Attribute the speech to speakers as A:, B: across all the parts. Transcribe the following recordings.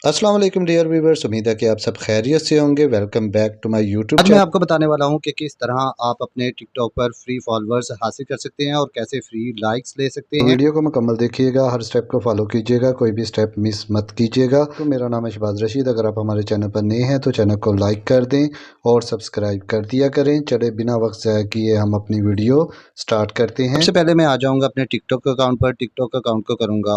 A: अस्सलाम वालेकुम dear viewers, उम्मीद है कि आप सब खैरियत से होंगे। Welcome back to my YouTube
B: आज मैं
A: चैनल।
B: आपको बताने वाला हूं कि किस तरह आप अपने टिकटॉक पर फ्री फॉलोअर्स हासिल कर सकते हैं और कैसे फ्री लाइक्स ले सकते हैं।
A: वीडियो को मुकम्मल देखिएगा, हर स्टेप को फॉलो कीजिएगा, कोई भी स्टेप मिस मत कीजिएगा। तो मेरा नाम है शहबाज रशीद। अगर आप हमारे चैनल पर नए हैं तो चैनल को लाइक कर दें और सब्सक्राइब कर दिया करें। चले बिना वक्त ज़ाया किए हम अपनी वीडियो स्टार्ट करते हैं।
B: सबसे पहले मैं आ जाऊंगा अपने टिकटॉक अकाउंट पर। टिकटॉक अकाउंट को करूंगा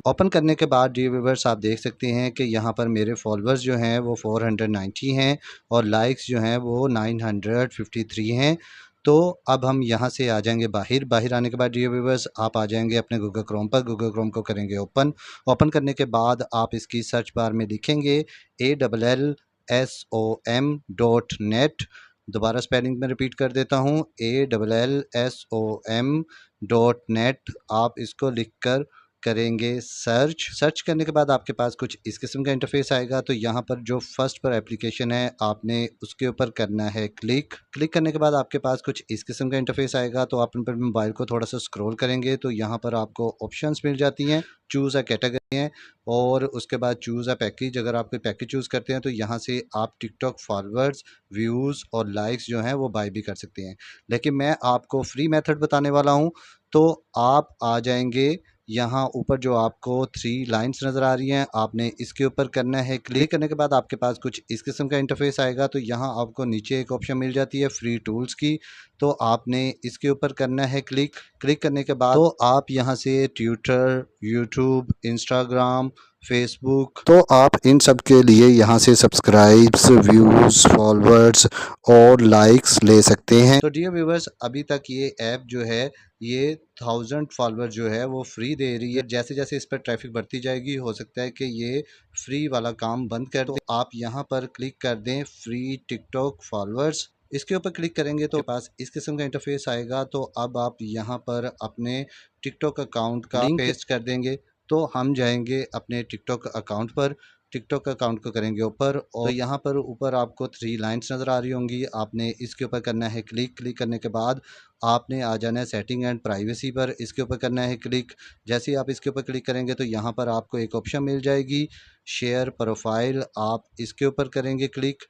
B: ओपन करने के बाद डियर व्यूअर्स आप देख सकते हैं कि यहाँ पर मेरे फॉलोअर्स जो हैं वो 490 हैं और लाइक्स जो हैं वो 953 हैं। तो अब हम यहाँ से आ जाएंगे बाहर आने के बाद डियर व्यूअर्स आप आ जाएंगे अपने गूगल क्रोम पर। गूगल क्रोम को करेंगे ओपन करने के बाद आप इसकी सर्च बार में लिखेंगे ALLSOM.net। दोबारा स्पेलिंग में रिपीट कर देता हूँ, ALLSOM.net। आप इसको लिखकर करेंगे सर्च करने के बाद आपके पास कुछ इस किस्म का इंटरफेस आएगा। तो यहाँ पर जो फर्स्ट पर एप्लीकेशन है आपने उसके ऊपर करना है क्लिक करने के बाद आपके पास कुछ इस किस्म का इंटरफेस आएगा। तो आप अपने मोबाइल को थोड़ा सा स्क्रॉल करेंगे तो यहाँ पर आपको ऑप्शंस मिल जाती हैं, चूज़ अ कैटेगरी है और उसके बाद चूज़ अ पैकेज। अगर आप कोई पैकेज चूज़ करते हैं तो यहाँ से आप टिकटॉक फॉलोअर्स, व्यूज़ और लाइक्स जो हैं वो बाय भी कर सकते हैं। लेकिन मैं आपको फ्री मेथड बताने वाला हूँ। तो आप आ जाएंगे यहाँ ऊपर जो आपको 3 लाइन्स नज़र आ रही हैं, आपने इसके ऊपर करना है क्लिक करने के बाद आपके पास कुछ इस किस्म का इंटरफेस आएगा। तो यहाँ आपको नीचे एक ऑप्शन मिल जाती है फ्री टूल्स की। तो आपने इसके ऊपर करना है क्लिक करने के बाद तो आप यहाँ से ट्विटर, यूट्यूब, इंस्टाग्राम, फेसबुक, तो आप इन सब के लिए यहाँ से सब्सक्राइब्स, व्यूज़, फॉलोअर्स और लाइक्स ले सकते हैं। तो डियर व्यूवर्स अभी तक ये ऐप जो है ये 1000 फॉलोअर जो है वो फ्री दे रही है। जैसे जैसे इस पर ट्रैफिक बढ़ती जाएगी हो सकता है कि ये फ्री वाला काम बंद कर दे। तो आप यहाँ पर क्लिक कर दें फ्री टिकटॉक फॉलोअर्स। इसके ऊपर क्लिक करेंगे तो पास इस किस्म का इंटरफेस आएगा। तो अब आप यहाँ पर अपने टिकटॉक अकाउंट का लिंक पेस्ट कर देंगे। तो हम जाएंगे अपने टिकटॉक अकाउंट पर। टिकटॉक अकाउंट को करेंगे ऊपर और तो यहाँ पर ऊपर आपको 3 लाइन्स नज़र आ रही होंगी। आपने इसके ऊपर करना है क्लिक करने के बाद आपने आ जाना है सेटिंग एंड प्राइवेसी पर। इसके ऊपर करना है क्लिक। जैसे ही आप इसके ऊपर क्लिक करेंगे तो यहाँ पर आपको एक ऑप्शन मिल जाएगी शेयर प्रोफाइल। आप इसके ऊपर करेंगे क्लिक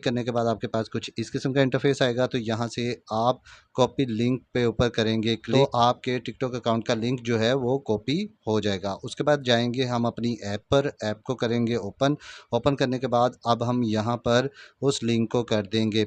B: करने के बाद आपके पास कुछ इस किस्म का इंटरफेस आएगा। तो यहाँ से आप कॉपी लिंक पे ऊपर करेंगे क्लिक तो आपके टिकटॉक अकाउंट का लिंक जो है वो कॉपी हो जाएगा। उसके बाद जाएंगे हम अपनी ऐप पर, ऐप को करेंगे ओपन करने के बाद अब हम यहाँ पर उस लिंक को कर देंगे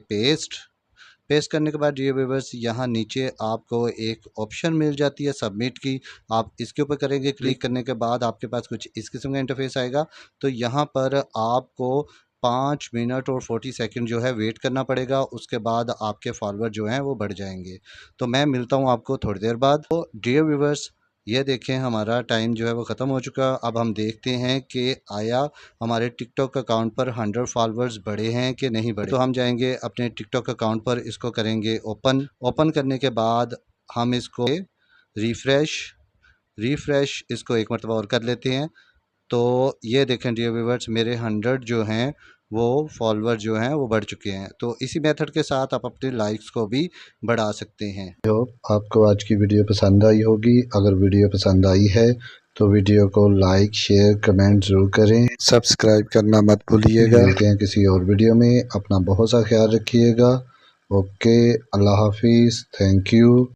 B: पेस्ट करने के बाद डियर व्यूअर्स यहाँ नीचे आपको एक ऑप्शन मिल जाती है सबमिट की। आप इसके ऊपर करेंगे क्लिक करने के बाद आपके पास कुछ इस किस्म का इंटरफेस आएगा। तो यहाँ पर आपको 5 मिनट और 40 सेकंड जो है वेट करना पड़ेगा। उसके बाद आपके फॉलोअर जो हैं वो बढ़ जाएंगे। तो मैं मिलता हूँ आपको थोड़ी देर बाद। तो डियर व्यूअर्स ये देखें हमारा टाइम जो है वो ख़त्म हो चुका। अब हम देखते हैं कि आया हमारे टिकटॉक अकाउंट पर 100 फॉलोअर्स बढ़े हैं कि नहीं बढ़े। तो हम जाएंगे अपने टिकटॉक अकाउंट पर, इसको करेंगे ओपन करने के बाद हम इसको रिफ़्रेश इसको एक मरतबा और कर लेते हैं। तो ये देखें डियर व्यूअर्स मेरे 100 जो हैं वो फॉलोअर जो हैं वो बढ़ चुके हैं। तो इसी मेथड के साथ आप अपने लाइक्स को भी बढ़ा सकते हैं।
A: होप आपको आज की वीडियो पसंद आई होगी। अगर वीडियो पसंद आई है तो वीडियो को लाइक, शेयर, कमेंट ज़रूर करें। सब्सक्राइब करना मत भूलिएगा। मिलते हैं किसी और वीडियो में। अपना बहुत सा ख्याल रखिएगा। ओके, अल्लाह हाफिज़, थैंक यू।